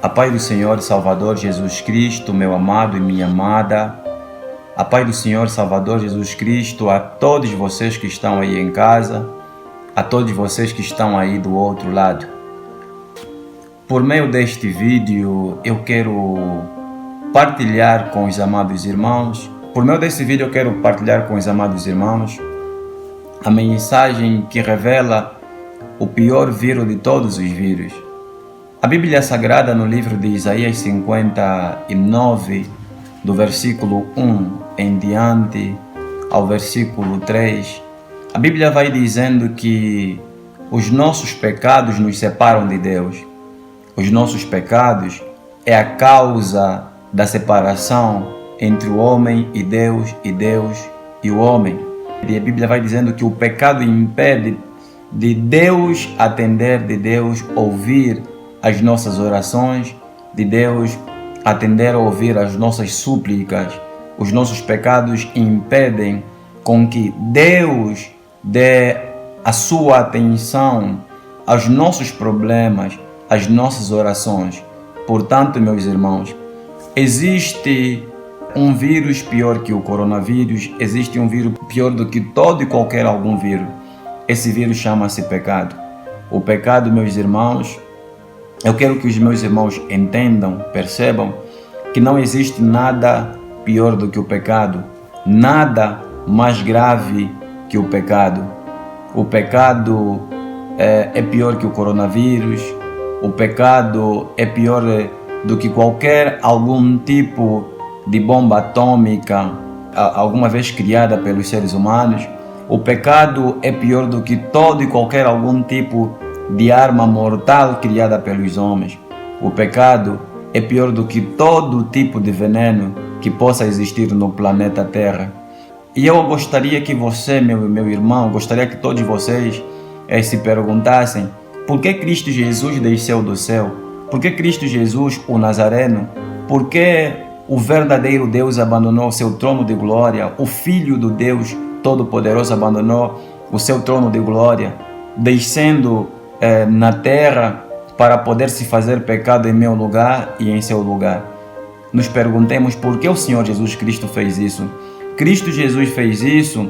A paz do Senhor Salvador Jesus Cristo, meu amado e minha amada. A paz do Senhor Salvador Jesus Cristo a todos vocês que estão aí em casa, a todos vocês que estão aí do outro lado. Por meio deste vídeo eu quero partilhar com os amados irmãos, a mensagem que revela o pior vírus de todos os vírus. A Bíblia Sagrada, no livro de Isaías 59, do versículo 1 em diante ao versículo 3, a Bíblia vai dizendo que os nossos pecados nos separam de Deus. Os nossos pecados é a causa da separação entre o homem e Deus e o homem. E a Bíblia vai dizendo que o pecado impede de Deus atender, de Deus ouvir as nossas orações, de Deus atender a ouvir as nossas súplicas. Os nossos pecados impedem com que Deus dê a sua atenção aos nossos problemas, às nossas orações. Portanto, meus irmãos, existe um vírus pior que o coronavírus, existe um vírus pior do que todo e qualquer algum vírus. Esse vírus chama-se pecado. O pecado, meus irmãos, eu quero que os meus irmãos entendam, percebam que não existe nada pior do que o pecado, nada mais grave que o pecado. O pecado é pior que o coronavírus, o pecado é pior do que qualquer algum tipo de bomba atômica alguma vez criada pelos seres humanos. O pecado é pior do que todo e qualquer algum tipo de arma mortal criada pelos homens. O pecado é pior do que todo tipo de veneno que possa existir no planeta Terra. E eu gostaria que você, meu irmão, gostaria que todos vocês se perguntassem: por que Cristo Jesus desceu do céu? Por que Cristo Jesus, o Nazareno? Por que o verdadeiro Deus abandonou o seu trono de glória? O Filho do Deus Todo-Poderoso abandonou o seu trono de glória, descendo na terra para poder se fazer pecado em meu lugar e em seu lugar. Nos perguntemos por que o Senhor Jesus Cristo fez isso. Cristo Jesus fez isso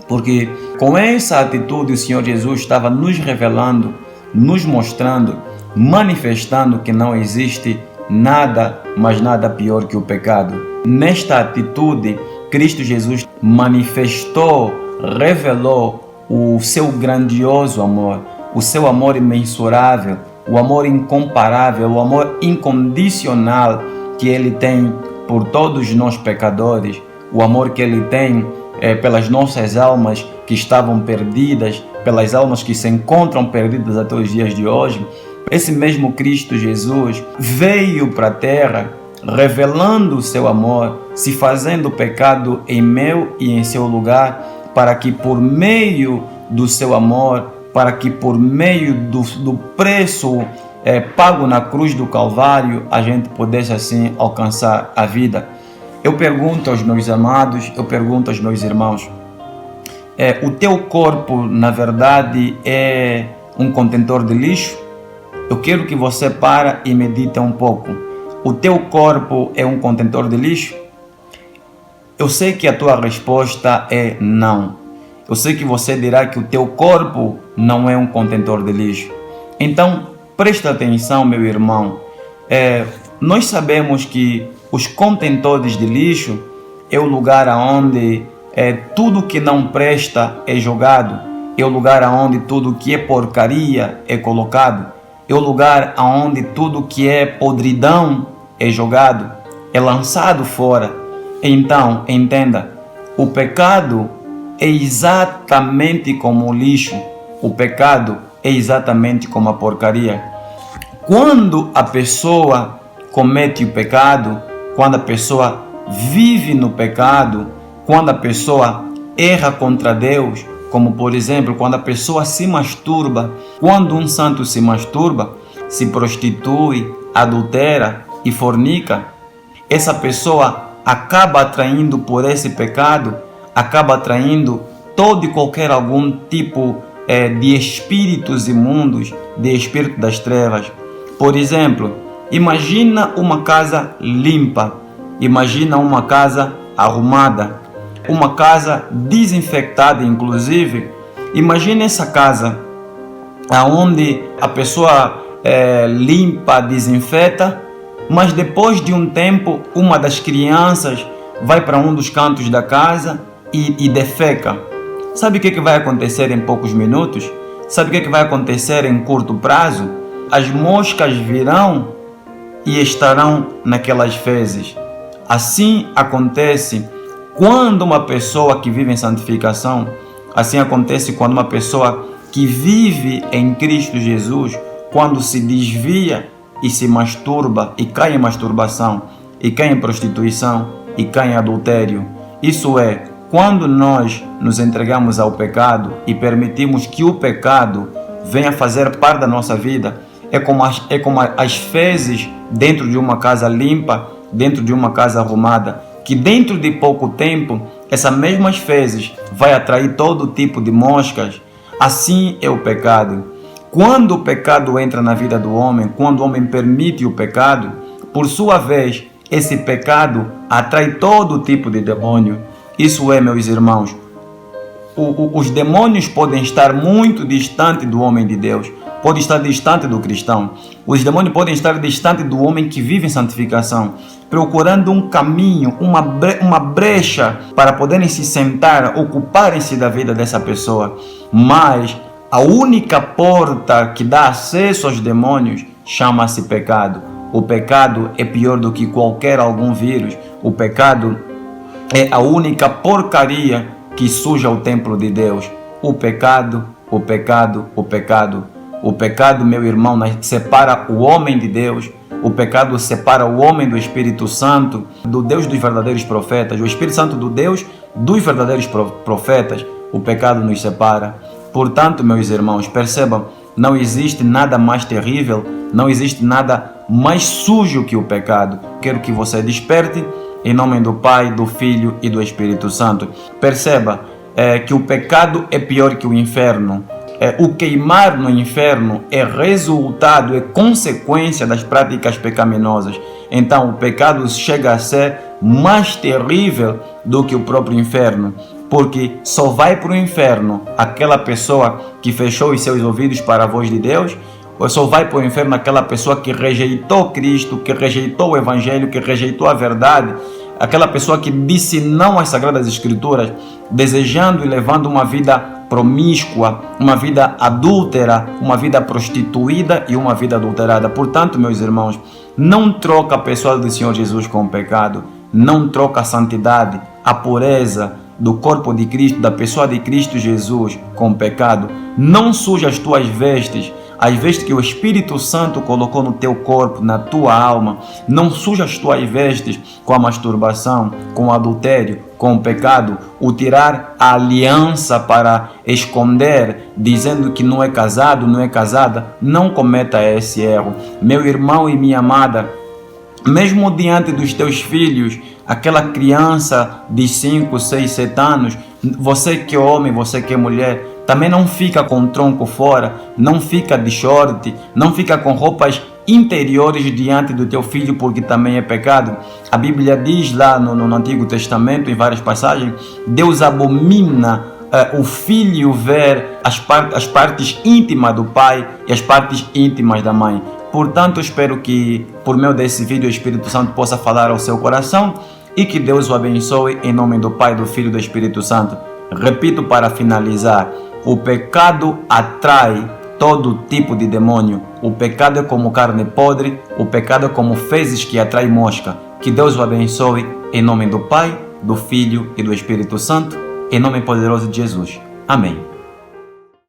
porque com essa atitude o Senhor Jesus estava nos revelando, nos mostrando, manifestando que não existe nada, mas nada pior que o pecado. Nesta atitude, Cristo Jesus manifestou, revelou o seu grandioso amor, o seu amor imensurável, o amor incomparável, o amor incondicional que Ele tem por todos nós pecadores, o amor que Ele tem pelas nossas almas que estavam perdidas, pelas almas que se encontram perdidas até os dias de hoje. Esse mesmo Cristo Jesus veio para a terra revelando o seu amor, se fazendo pecado em meu e em seu lugar, para que por meio do seu amor, para que por meio do preço pago na cruz do Calvário, a gente pudesse assim alcançar a vida. Eu pergunto aos meus amados, eu pergunto aos meus irmãos, o teu corpo na verdade é um contentor de lixo? Eu quero que você pare e medite um pouco. O teu corpo é um contentor de lixo? Eu sei que a tua resposta é não. Eu sei que você dirá que o teu corpo não é um contentor de lixo. Então, presta atenção, meu irmão. Nós sabemos que os contentores de lixo é o lugar onde tudo que não presta é jogado. É o lugar onde tudo que é porcaria é colocado. É o lugar onde tudo que é podridão é jogado, é lançado fora. Então, entenda, o pecado é exatamente como o lixo, o pecado é exatamente como a porcaria. Quando a pessoa comete o pecado, quando a pessoa vive no pecado, quando a pessoa erra contra Deus, como por exemplo, quando a pessoa se masturba, quando um santo se masturba, se prostitui, adultera e fornica, essa pessoa acaba atraindo por esse pecado, acaba atraindo todo e qualquer algum tipo de espíritos imundos, de espírito das trevas. Por exemplo, Imagina uma casa limpa, imagina uma casa arrumada, uma casa desinfectada inclusive. Imagina essa casa onde a pessoa limpa, desinfeta, mas depois de um tempo uma das crianças vai para um dos cantos da casa e defeca. Sabe o que vai acontecer em poucos minutos? Sabe o que vai acontecer em curto prazo? As moscas virão e estarão naquelas fezes. Assim acontece quando uma pessoa que vive em santificação, assim acontece quando uma pessoa que vive em Cristo Jesus, quando se desvia e se masturba e cai em masturbação, e cai em prostituição, e cai em adultério. Isso é, quando nós nos entregamos ao pecado e permitimos que o pecado venha fazer parte da nossa vida, é como as fezes dentro de uma casa limpa, dentro de uma casa arrumada, que dentro de pouco tempo, essas mesmas fezes vai atrair todo tipo de moscas. Assim é o pecado. Quando o pecado entra na vida do homem, quando o homem permite o pecado, por sua vez, esse pecado atrai todo tipo de demônio. Isso é, meus irmãos, os demônios podem estar muito distante do homem de Deus, podem estar distante do cristão. Os demônios podem estar distante do homem que vive em santificação, procurando um caminho, uma brecha para poderem se sentar, ocuparem-se da vida dessa pessoa. Mas a única porta que dá acesso aos demônios chama-se pecado. O pecado é pior do que qualquer algum vírus. O pecado é a única porcaria que suja o templo de Deus. O pecado, o pecado, o pecado. O pecado, meu irmão, separa o homem de Deus. O pecado separa o homem do Espírito Santo, do Deus dos verdadeiros profetas. O Espírito Santo do Deus dos verdadeiros profetas. O pecado nos separa. Portanto, meus irmãos, percebam, não existe nada mais terrível, não existe nada mais sujo que o pecado. Quero que você desperte em nome do Pai, do Filho e do Espírito Santo. Perceba que o pecado é pior que o inferno. O queimar no inferno é resultado, é consequência das práticas pecaminosas. Então o pecado chega a ser mais terrível do que o próprio inferno, porque só vai para o inferno aquela pessoa que fechou os seus ouvidos para a voz de Deus, ou só vai para o inferno aquela pessoa que rejeitou Cristo, que rejeitou o Evangelho, que rejeitou a verdade, aquela pessoa que disse não às Sagradas Escrituras, desejando e levando uma vida promíscua, uma vida adúltera, uma vida prostituída e uma vida adulterada. Portanto, meus irmãos, não troca a pessoa do Senhor Jesus com o pecado, não troca a santidade, a pureza do corpo de Cristo, da pessoa de Cristo Jesus com o pecado. Não suja as tuas vestes, as vestes que o Espírito Santo colocou no teu corpo, na tua alma. Não suja as tuas vestes com a masturbação, com o adultério, com o pecado, o tirar a aliança para esconder, dizendo que não é casado, não é casada. Não cometa esse erro. Meu irmão e minha amada, mesmo diante dos teus filhos, aquela criança de 5, 6, 7 anos, você que é homem, você que é mulher, também não fica com o tronco fora, não fica de short, não fica com roupas interiores diante do teu filho, porque também é pecado. A Bíblia diz lá no Antigo Testamento, em várias passagens, Deus abomina o filho ver as partes íntimas do pai e as partes íntimas da mãe. Portanto, espero que por meio desse vídeo o Espírito Santo possa falar ao seu coração e que Deus o abençoe em nome do Pai, do Filho e do Espírito Santo. Repito para finalizar, o pecado atrai todo tipo de demônio. O pecado é como carne podre, o pecado é como fezes que atrai mosca. Que Deus o abençoe em nome do Pai, do Filho e do Espírito Santo, em nome poderoso de Jesus. Amém.